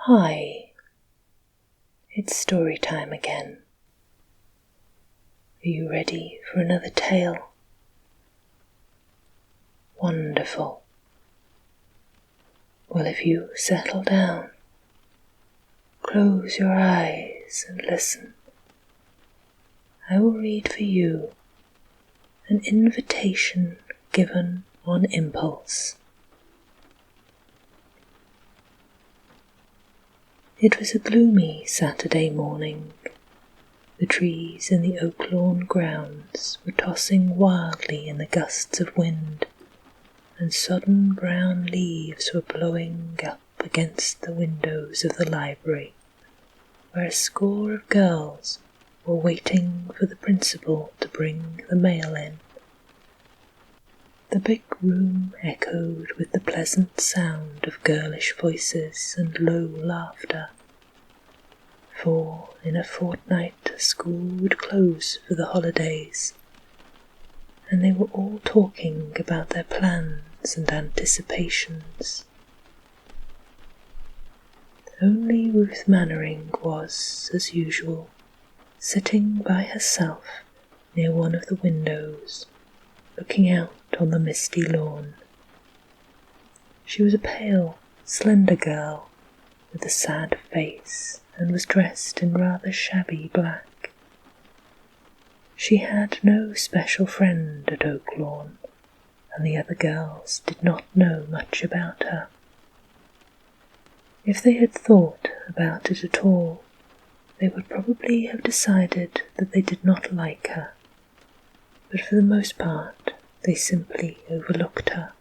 Hi, it's story time again. Are you ready for another tale? Wonderful. Well, if you settle down, close your eyes and listen. I will read for you an invitation given on impulse. It was a gloomy Saturday morning. The trees in the oak lawn grounds were tossing wildly in the gusts of wind, and sodden brown leaves were blowing up against the windows of the library, where a score of girls were waiting for the principal to bring the mail in. The big room echoed with the pleasant sound of girlish voices and low laughter, for in a fortnight school would close for the holidays, and they were all talking about their plans and anticipations. Only Ruth Mannering was, as usual, sitting by herself near one of the windows, looking out on the misty lawn. She was a pale, slender girl with a sad face and was dressed in rather shabby black. She had no special friend at Oaklawn, and the other girls did not know much about her. If they had thought about it at all, they would probably have decided that they did not like her, but for the most part they simply overlooked her.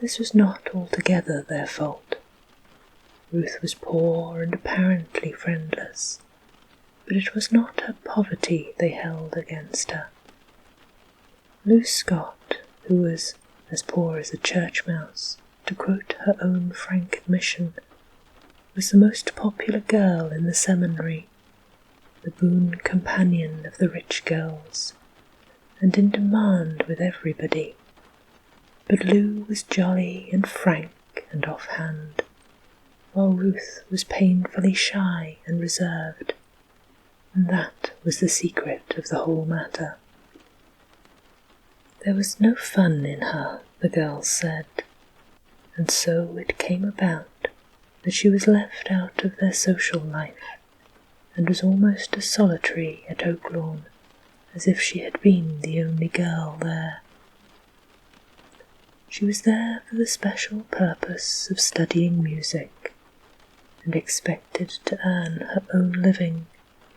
This was not altogether their fault. Ruth was poor and apparently friendless, but it was not her poverty they held against her. Lou Scott, who was as poor as a church mouse, to quote her own frank admission, was the most popular girl in the seminary, the boon companion of the rich girls, and in demand with everybody. But Lou was jolly and frank and offhand, while Ruth was painfully shy and reserved, and that was the secret of the whole matter. There was no fun in her, the girls said, and so it came about that she was left out of their social life, and was almost as solitary at Oaklawn as if she had been the only girl there. She was there for the special purpose of studying music, and expected to earn her own living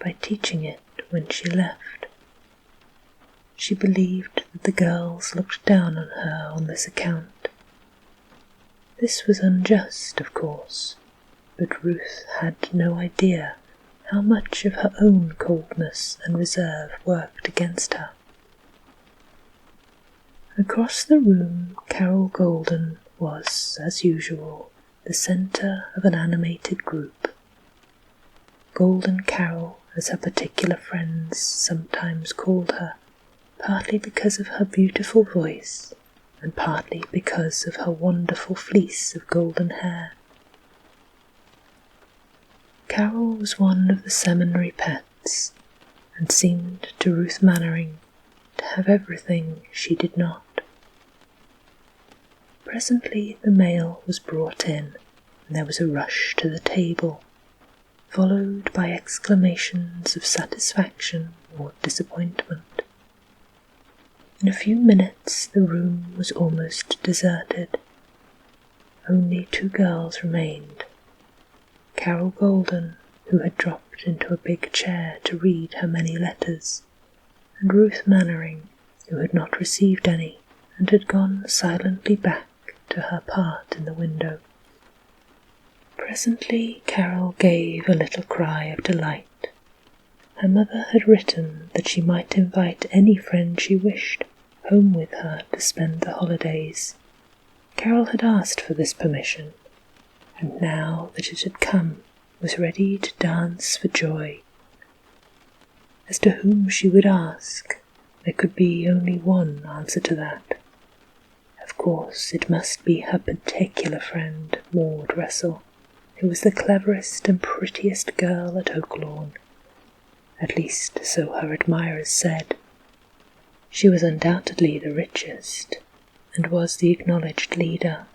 by teaching it when she left. She believed that the girls looked down on her on this account. This was unjust, of course, but Ruth had no idea how much of her own coldness and reserve worked against her. Across the room, Carol Golden was, as usual, the centre of an animated group. Golden Carol, as her particular friends sometimes called her, partly because of her beautiful voice, and partly because of her wonderful fleece of golden hair. Carol was one of the seminary pets, and seemed to Ruth Mannering to have everything she did not. Presently the mail was brought in, and there was a rush to the table, followed by exclamations of satisfaction or disappointment. In a few minutes the room was almost deserted. Only two girls remained. Carol Golden, who had dropped into a big chair to read her many letters, and Ruth Mannering, who had not received any and had gone silently back to her part in the window. Presently Carol gave a little cry of delight. Her mother had written that she might invite any friend she wished home with her to spend the holidays. Carol had asked for this permission, and now that it had come, was ready to dance for joy. As to whom she would ask, there could be only one answer to that. Of course, it must be her particular friend, Maud Russell. It was the cleverest and prettiest girl at Oaklawn. At least so her admirers said. She was undoubtedly the richest, and was the acknowledged leader.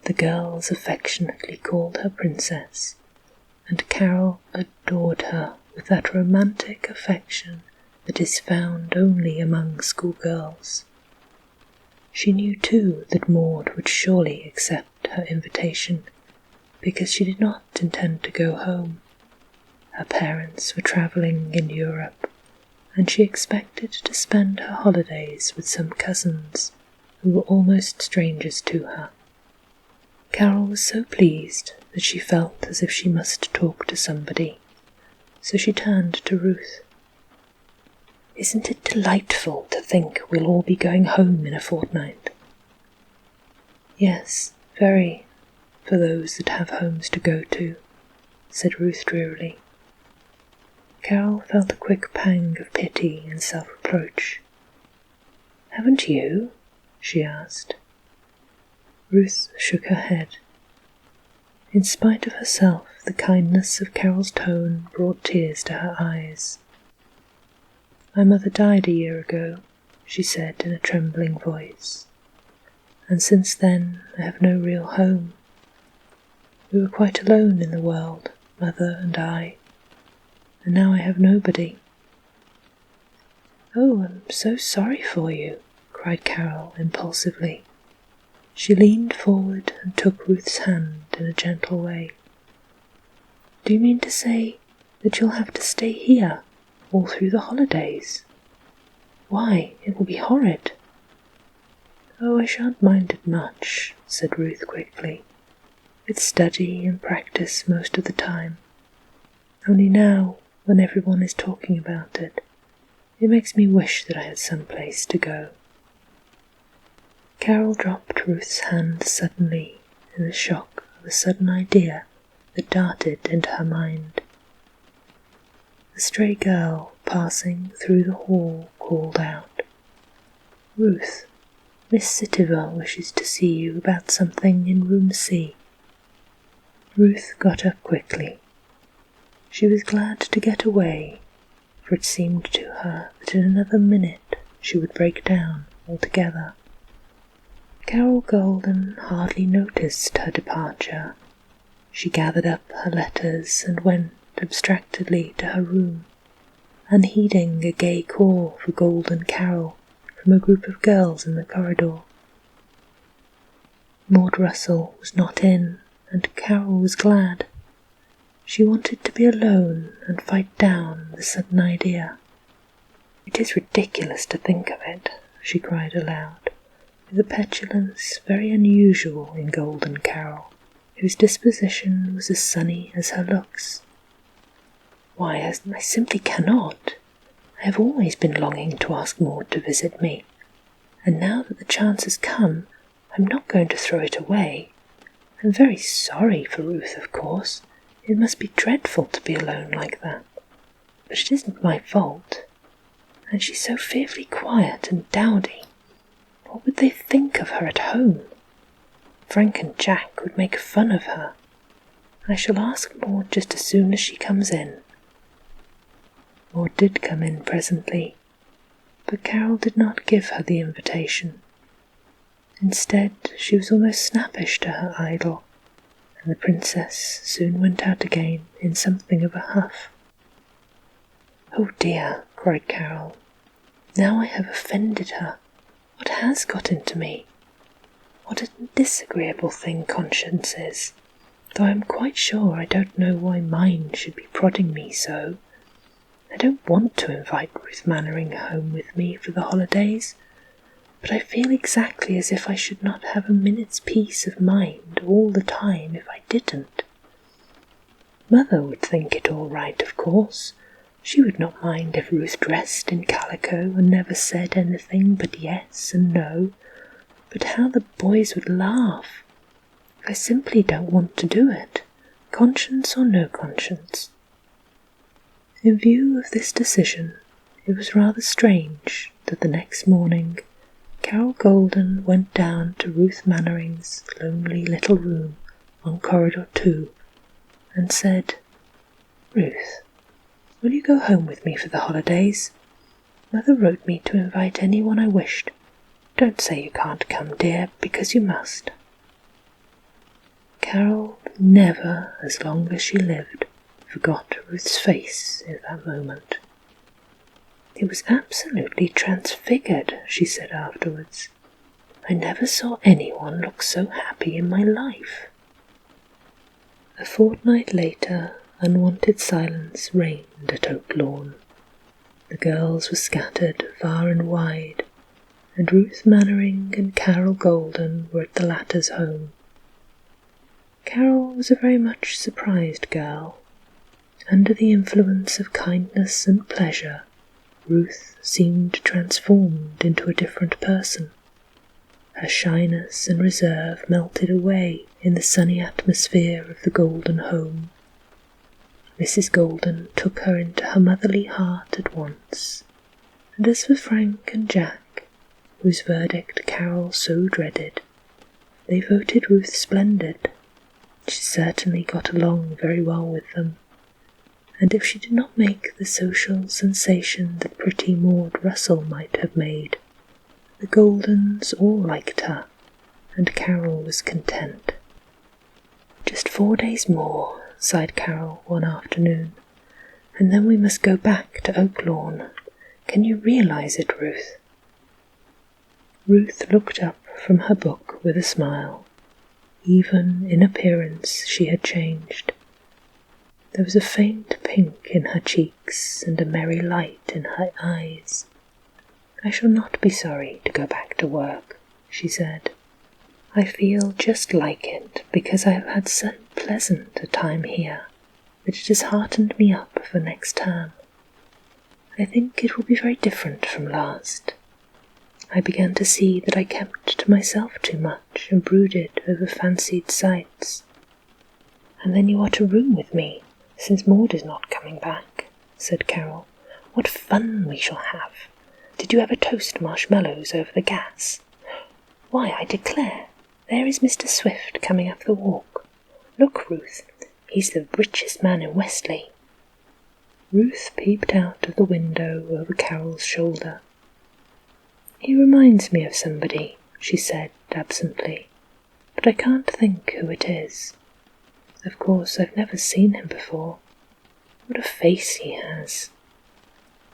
The girls affectionately called her Princess, and Carol adored her with that romantic affection that is found only among schoolgirls. She knew too that Maud would surely accept her invitation, because she did not intend to go home. Her parents were travelling in Europe, and she expected to spend her holidays with some cousins who were almost strangers to her. Carol was so pleased that she felt as if she must talk to somebody, so she turned to Ruth. "Isn't it delightful to think we'll all be going home in a fortnight?" "Yes, very, for those that have homes to go to," said Ruth drearily. Carol felt a quick pang of pity and self-reproach. "Haven't you?" she asked. Ruth shook her head. In spite of herself, the kindness of Carol's tone brought tears to her eyes. "My mother died a year ago," she said in a trembling voice, "and since then I have no real home. We were quite alone in the world, Mother and I, and now I have nobody." "Oh, I'm so sorry for you," cried Carol impulsively. She leaned forward and took Ruth's hand in a gentle way. "Do you mean to say that you'll have to stay here all through the holidays? Why, it will be horrid." "Oh, I shan't mind it much," said Ruth quickly. "It's study and practice most of the time. Only now, when everyone is talking about it, it makes me wish that I had some place to go." Carol dropped Ruth's hand suddenly in the shock of a sudden idea that darted into her mind. A stray girl passing through the hall called out, "Ruth, Miss Sittiver wishes to see you about something in room C." Ruth got up quickly. She was glad to get away, for it seemed to her that in another minute she would break down altogether. Carol Golden hardly noticed her departure. She gathered up her letters and went abstractedly to her room, unheeding a gay call for Golden Carol from a group of girls in the corridor. Maud Russell was not in, and Carol was glad. She wanted to be alone and fight down the sudden idea. "It is ridiculous to think of it," she cried aloud, with a petulance very unusual in Golden Carol, whose disposition was as sunny as her looks. "Why, I simply cannot. I have always been longing to ask Maud to visit me, and now that the chance has come, I'm not going to throw it away. I'm very sorry for Ruth, of course. It must be dreadful to be alone like that. But it isn't my fault. And she's so fearfully quiet and dowdy. What would they think of her at home? Frank and Jack would make fun of her. I shall ask Maud just as soon as she comes in." Maud did come in presently, but Carol did not give her the invitation. Instead, she was almost snappish to her idol, and the princess soon went out again in something of a huff. "Oh dear," cried Carol, "now I have offended her. What has got into me? What a disagreeable thing conscience is, though I am quite sure I don't know why mine should be prodding me so. I don't want to invite Ruth Mannering home with me for the holidays, but I feel exactly as if I should not have a minute's peace of mind all the time if I didn't. Mother would think it all right, of course. She would not mind if Ruth dressed in calico and never said anything but yes and no, but how the boys would laugh! I simply don't want to do it, conscience or no conscience." In view of this decision, it was rather strange that the next morning Carol Golden went down to Ruth Mannering's lonely little room on Corridor 2 and said, "Ruth, will you go home with me for the holidays? Mother wrote me to invite anyone I wished. Don't say you can't come, dear, because you must." Carol never, as long as she lived, forgot Ruth's face in that moment. "It was absolutely transfigured," she said afterwards. "I never saw anyone look so happy in my life." A fortnight later, unwanted silence reigned at Oak Lawn. The girls were scattered far and wide, and Ruth Mannering and Carol Golden were at the latter's home. Carol was a very much surprised girl. Under the influence of kindness and pleasure, Ruth seemed transformed into a different person. Her shyness and reserve melted away in the sunny atmosphere of the Golden home. Mrs. Golden took her into her motherly heart at once, and as for Frank and Jack, whose verdict Carol so dreaded, they voted Ruth splendid. She certainly got along very well with them, and if she did not make the social sensation that pretty Maud Russell might have made, the Goldens all liked her, and Carol was content. "Just 4 days more," sighed Carol one afternoon, "and then we must go back to Oak Lawn. Can you realize it, Ruth?" Ruth looked up from her book with a smile. Even in appearance she had changed. There was a faint pink in her cheeks and a merry light in her eyes. "I shall not be sorry to go back to work," she said. "I feel just like it because I have had so pleasant a time here that it has heartened me up for next term. I think it will be very different from last. I began to see that I kept to myself too much and brooded over fancied sights." "And then you are to room with me, since Maud is not coming back," said Carol. "What fun we shall have! Did you ever toast marshmallows over the gas? Why, I declare, there is Mr. Swift coming up the walk. Look, Ruth, he's the richest man in Westley." Ruth peeped out of the window over Carol's shoulder. "He reminds me of somebody," she said absently, "but I can't think who it is. Of course, I've never seen him before. What a face he has."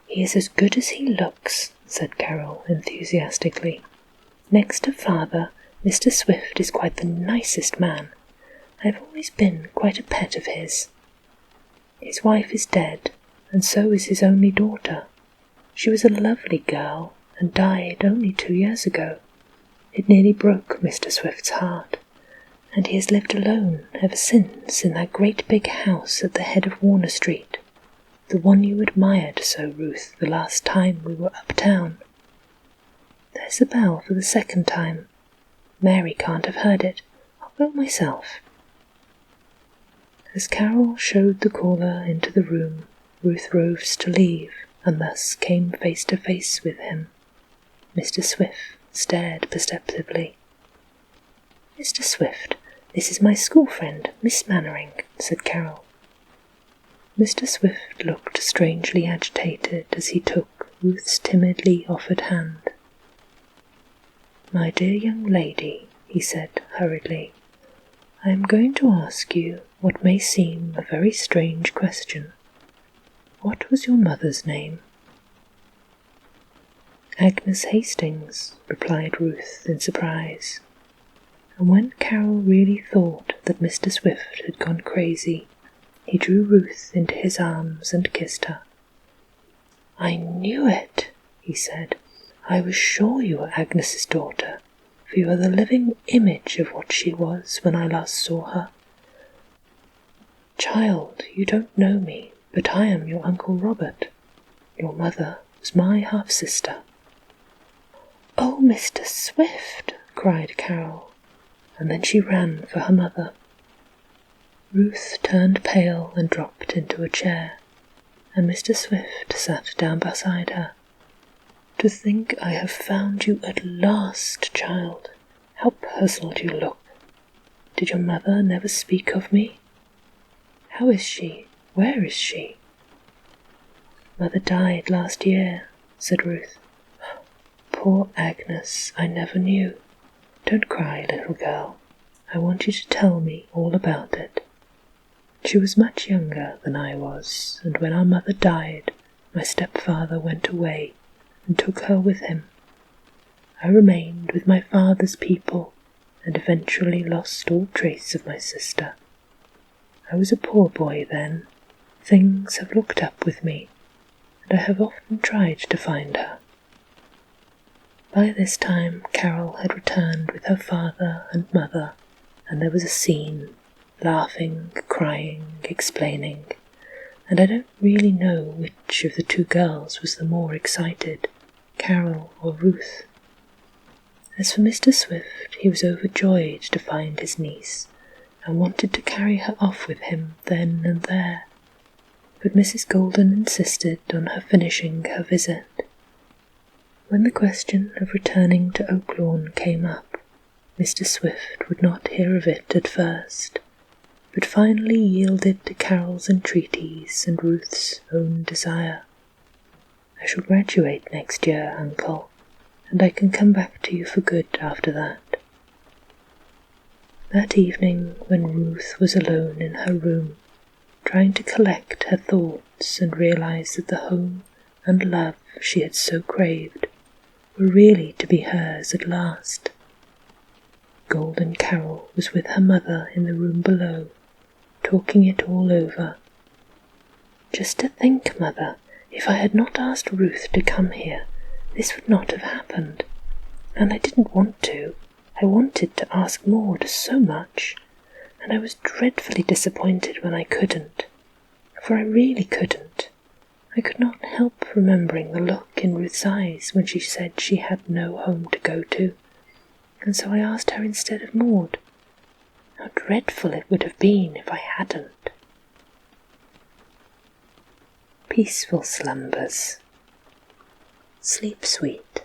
"He is as good as he looks," said Carol enthusiastically. "Next to Father, Mr. Swift is quite the nicest man. I've always been quite a pet of his. His wife is dead, and so is his only daughter. She was a lovely girl, and died only 2 years ago. It nearly broke Mr. Swift's heart, and he has lived alone ever since in that great big house at the head of Warner Street, the one you admired so, Ruth, the last time we were uptown. There's the bell for the second time. Mary can't have heard it. I'll go myself." As Carol showed the caller into the room, Ruth rose to leave, and thus came face to face with him. Mr. Swift stared perceptively. "Mr. Swift, this is my school friend, Miss Mannering," said Carol. Mr. Swift looked strangely agitated as he took Ruth's timidly offered hand. "My dear young lady," he said hurriedly, "I am going to ask you what may seem a very strange question. What was your mother's name?" "Agnes Hastings," replied Ruth in surprise. And when Carol really thought that Mr. Swift had gone crazy, he drew Ruth into his arms and kissed her. "I knew it," he said. "I was sure you were Agnes's daughter, for you are the living image of what she was when I last saw her. Child, you don't know me, but I am your Uncle Robert. Your mother was my half-sister." "Oh, Mr. Swift!" cried Carol, and then she ran for her mother. Ruth turned pale and dropped into a chair, and Mr. Swift sat down beside her. "To think I have found you at last, child. How puzzled you look. Did your mother never speak of me?" How is she? Where is she?" "Mother died last year," said Ruth. "Poor Agnes, I never knew. Don't cry, little girl. I want you to tell me all about it. She was much younger than I was, and when our mother died, my stepfather went away and took her with him. I remained with my father's people and eventually lost all trace of my sister. I was a poor boy then. Things have looked up with me, and I have often tried to find her." By this time Carol had returned with her father and mother, and there was a scene, laughing, crying, explaining, and I don't really know which of the two girls was the more excited, Carol or Ruth. As for Mr. Swift, he was overjoyed to find his niece, and wanted to carry her off with him then and there, but Mrs. Golden insisted on her finishing her visit. When the question of returning to Oaklawn came up, Mr. Swift would not hear of it at first, but finally yielded to Carol's entreaties and Ruth's own desire. "I shall graduate next year, Uncle, and I can come back to you for good after that." That evening, when Ruth was alone in her room, trying to collect her thoughts and realize that the home and love she had so craved were really to be hers at last, Golden Carol was with her mother in the room below, talking it all over. "Just to think, Mother, if I had not asked Ruth to come here, this would not have happened. And I didn't want to. I wanted to ask Maud so much, and I was dreadfully disappointed when I couldn't, for I really couldn't. I could not help remembering the look in Ruth's eyes when she said she had no home to go to, and so I asked her instead of Maud. How dreadful it would have been if I hadn't." Peaceful slumbers. Sleep sweet.